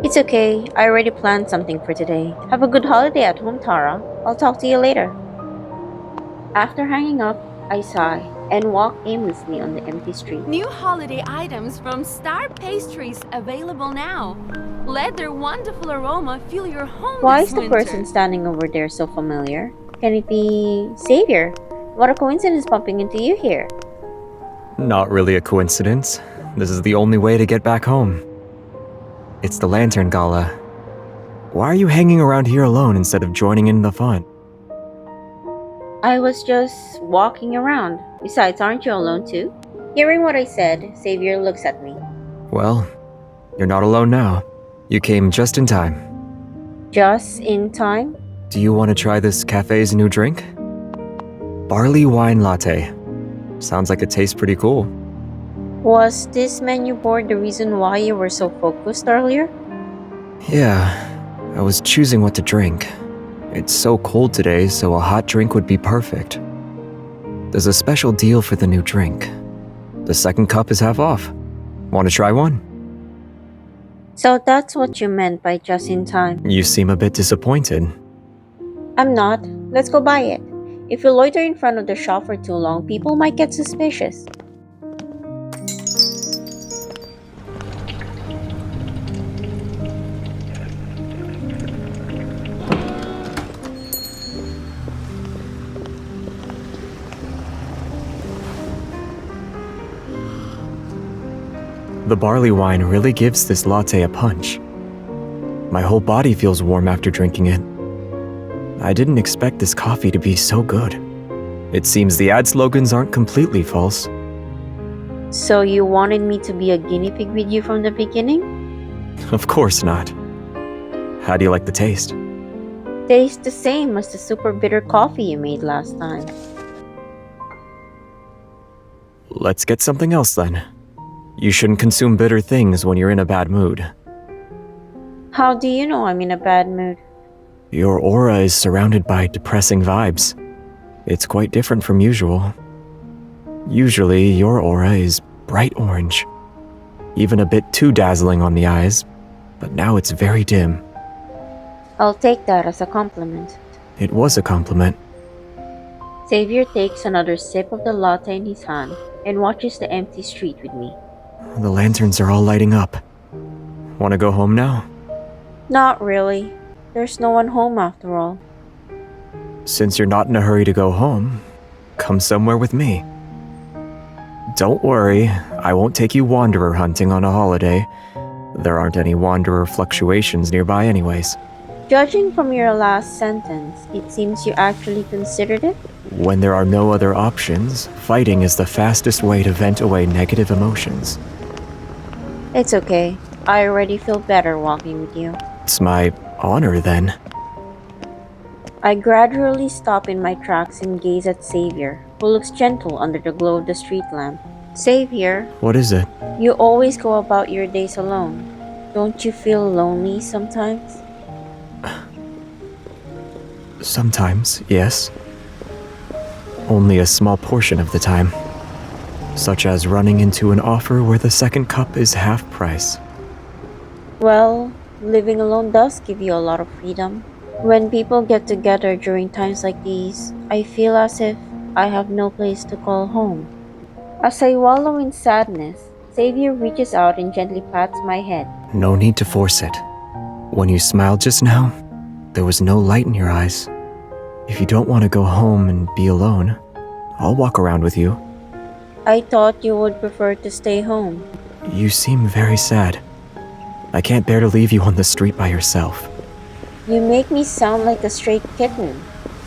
It's okay, I already planned something for today. Have a good holiday at home, Tara. I'll talk to you later. After hanging up, I sigh and walk aimlessly on the empty street. New holiday items from Star Pastries available now. Let their wonderful aroma fill your home Why this is the person winter. standing over there so familiar? Can it be Xavier? What a coincidence bumping into you here. Not really a coincidence. This is the only way to get back home. It's the Lantern Gala. Why are you hanging around here alone instead of joining in the fun? I was just walking around. Besides, aren't you alone too? Hearing what I said, Xavier looks at me. Well, you're not alone now. You came just in time. Just in time? Do you want to try this cafe's new drink? Barley wine latte. Sounds like it tastes pretty cool. Was this menu board the reason why you were so focused earlier? Yeah, I was choosing what to drink. It's so cold today, so a hot drink would be perfect. There's a special deal for the new drink. The second cup is half off. Want to try one? So that's what you meant by just in time. You seem a bit disappointed. I'm not. Let's go buy it. If you loiter in front of the shop for too long, people might get suspicious. The barley wine really gives this latte a punch. My whole body feels warm after drinking it. I didn't expect this coffee to be so good. It seems the ad slogans aren't completely false. So you wanted me to be a guinea pig with you from the beginning? Of course not. How do you like the taste? Tastes the same as the super bitter coffee you made last time. Let's get something else then. You shouldn't consume bitter things when you're in a bad mood. How do you know I'm in a bad mood? Your aura is surrounded by depressing vibes. It's quite different from usual. Usually, your aura is bright orange. Even a bit too dazzling on the eyes, but now it's very dim. I'll take that as a compliment. It was a compliment. Xavier takes another sip of the latte in his hand and watches the empty street with me. The lanterns are all lighting up. Want to go home now? Not really. There's no one home after all. Since you're not in a hurry to go home, come somewhere with me. Don't worry, I won't take you wanderer hunting on a holiday. There aren't any wanderer fluctuations nearby anyways. Judging from your last sentence, it seems you actually considered it? When there are no other options, fighting is the fastest way to vent away negative emotions. It's okay. I already feel better walking with you. It's my honor then. I gradually stop in my tracks and gaze at Xavier, who looks gentle under the glow of the street lamp. Xavier, What is it? you always go about your days alone. Don't you feel lonely sometimes? Sometimes, yes. Only a small portion of the time. Such as running into an offer where the second cup is half price. Well, living alone does give you a lot of freedom. When people get together during times like these, I feel as if I have no place to call home. As I wallow in sadness, Xavier reaches out and gently pats my head. No need to force it. When you smiled just now, there was no light in your eyes. If you don't want to go home and be alone, I'll walk around with you. I thought you would prefer to stay home. You seem very sad. I can't bear to leave you on the street by yourself. You make me sound like a stray kitten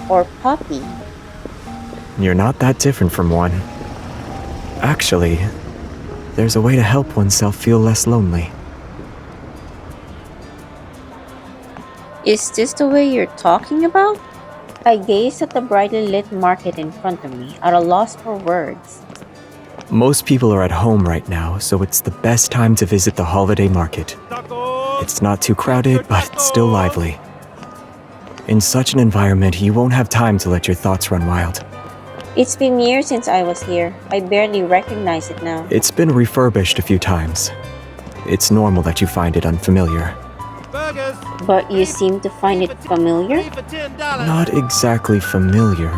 or puppy. You're not that different from one. Actually, there's a way to help oneself feel less lonely. Is this the way you're talking about? I gaze at the brightly lit market in front of me, at a loss for words. Most people are at home right now, so it's the best time to visit the holiday market. It's not too crowded, but it's still lively. In such an environment, you won't have time to let your thoughts run wild. It's been years since I was here. I barely recognize it now. It's been refurbished a few times. It's normal that you find it unfamiliar. But you seem to find it familiar? Not exactly familiar,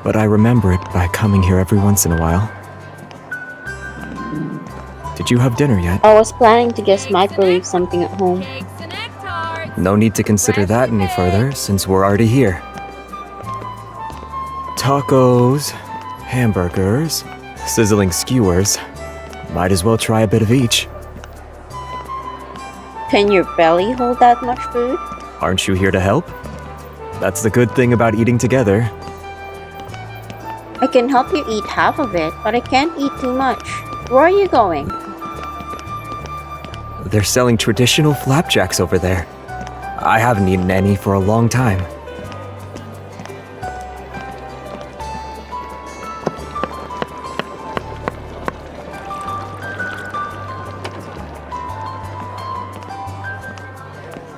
but I remember it by coming here every once in a while. Did you have dinner yet? I was planning to just microwave something at home. Cakes and nectarines. No need to consider that any further, since we're already here. Tacos, hamburgers, sizzling skewers. Might as well try a bit of each. Can your belly hold that much food? Aren't you here to help? That's the good thing about eating together. I can help you eat half of it, but I can't eat too much. Where are you going? They're selling traditional flapjacks over there. I haven't eaten any for a long time.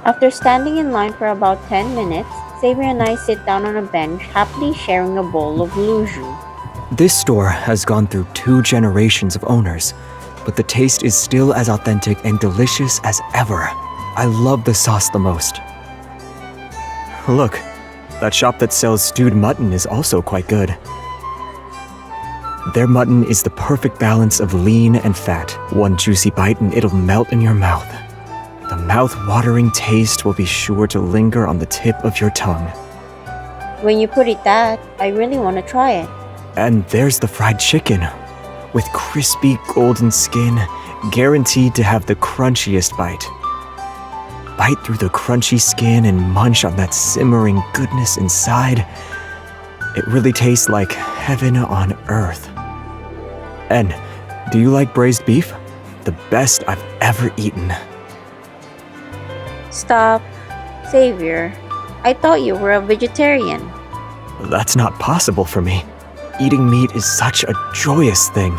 After standing in line for about 10 minutes, Xavier and I sit down on a bench, happily sharing a bowl of luju. This store has gone through 2 generations of owners, but the taste is still as authentic and delicious as ever. I love the sauce the most. Look, that shop that sells stewed mutton is also quite good. Their mutton is the perfect balance of lean and fat. One juicy bite and it'll melt in your mouth. The mouth-watering taste will be sure to linger on the tip of your tongue. When you put it that, I really want to try it. And there's the fried chicken, with crispy golden skin, guaranteed to have the crunchiest bite. Bite through the crunchy skin and munch on that simmering goodness inside. It really tastes like heaven on earth. And do you like braised beef? The best I've ever eaten. Stop. Xavier, I thought you were a vegetarian. That's not possible for me. Eating meat is such a joyous thing.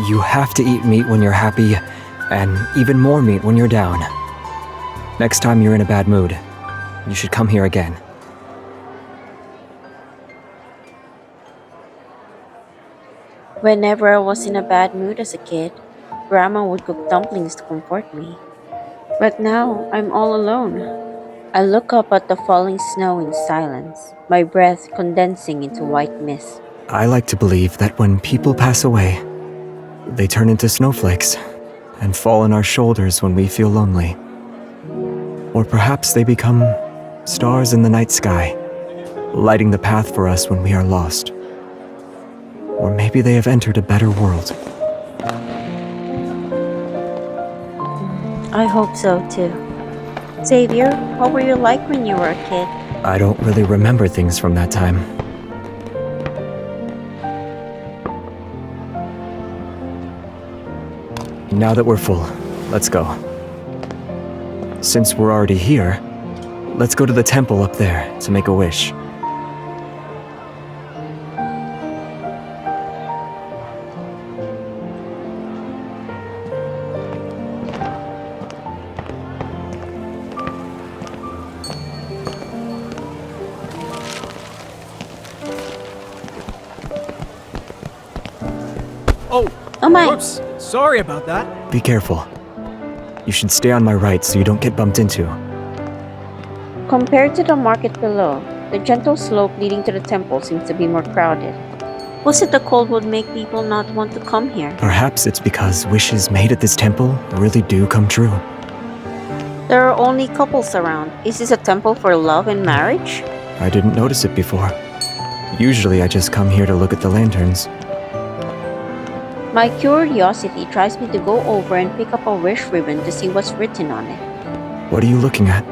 You have to eat meat when you're happy, and even more meat when you're down. Next time you're in a bad mood, you should come here again. Whenever I was in a bad mood as a kid, Grandma would cook dumplings to comfort me. But now I'm all alone. I look up at the falling snow in silence, my breath condensing into white mist. I like to believe that when people pass away, they turn into snowflakes and fall on our shoulders when we feel lonely. Or perhaps they become stars in the night sky, lighting the path for us when we are lost. Or maybe they have entered a better world. I hope so too. Xavier, what were you like when you were a kid? I don't really remember things from that time. Now that we're full, let's go. Since we're already here, let's go to the temple up there to make a wish. Oh my! Whoops, sorry about that. Be careful. You should stay on my right so you don't get bumped into. Compared to the market below, the gentle slope leading to the temple seems to be more crowded. Was it the cold would make people not want to come here? Perhaps it's because wishes made at this temple really do come true. There are only couples around. Is this a temple for love and marriage? I didn't notice it before. Usually I just come here to look at the lanterns. My curiosity tries me to go over and pick up a wish ribbon to see what's written on it. What are you looking at?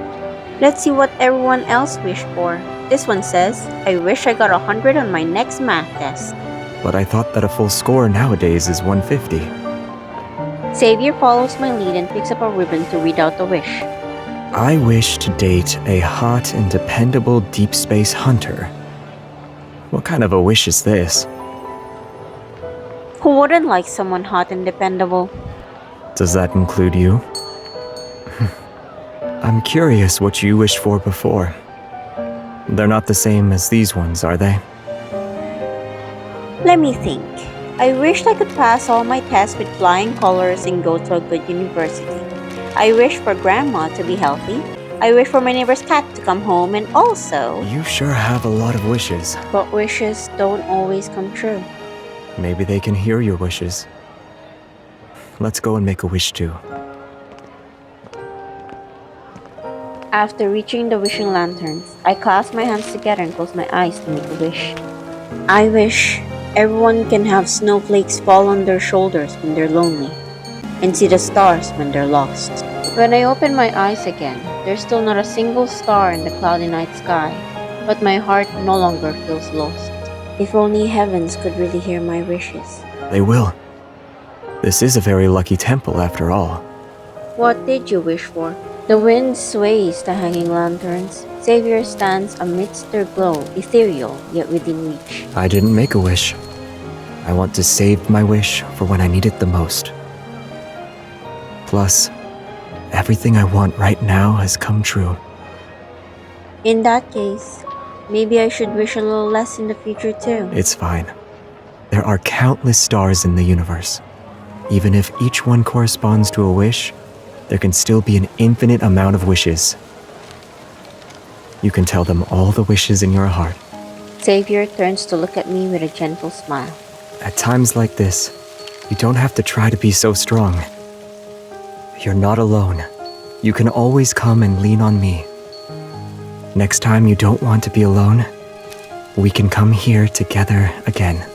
Let's see what everyone else wished for. This one says, I wish I got 100 on my next math test. But I thought that a full score nowadays is 150. Xavier follows my lead and picks up a ribbon to read out the wish. I wish to date a hot and dependable deep space hunter. What kind of a wish is this? Who wouldn't like someone hot and dependable? Does that include you? I'm curious what you wished for before. They're not the same as these ones, are they? Let me think. I wished I could pass all my tests with flying colors and go to a good university. I wish for Grandma to be healthy. I wish for my neighbor's cat to come home, and also. You sure have a lot of wishes. But wishes don't always come true. Maybe they can hear your wishes. Let's go and make a wish too. After reaching the wishing lanterns, I clasp my hands together and close my eyes to make a wish. I wish everyone can have snowflakes fall on their shoulders when they're lonely, and see the stars when they're lost. When I open my eyes again, there's still not a single star in the cloudy night sky, but my heart no longer feels lost. If only heavens could really hear my wishes. They will. This is a very lucky temple after all. What did you wish for? The wind sways the hanging lanterns. Xavier stands amidst their glow, ethereal yet within reach. I didn't make a wish. I want to save my wish for when I need it the most. Plus, everything I want right now has come true. In that case, maybe I should wish a little less in the future too. It's fine. There are countless stars in the universe. Even if each one corresponds to a wish, there can still be an infinite amount of wishes. You can tell them all the wishes in your heart. Xavier turns to look at me with a gentle smile. At times like this, you don't have to try to be so strong. You're not alone. You can always come and lean on me. Next time you don't want to be alone, we can come here together again.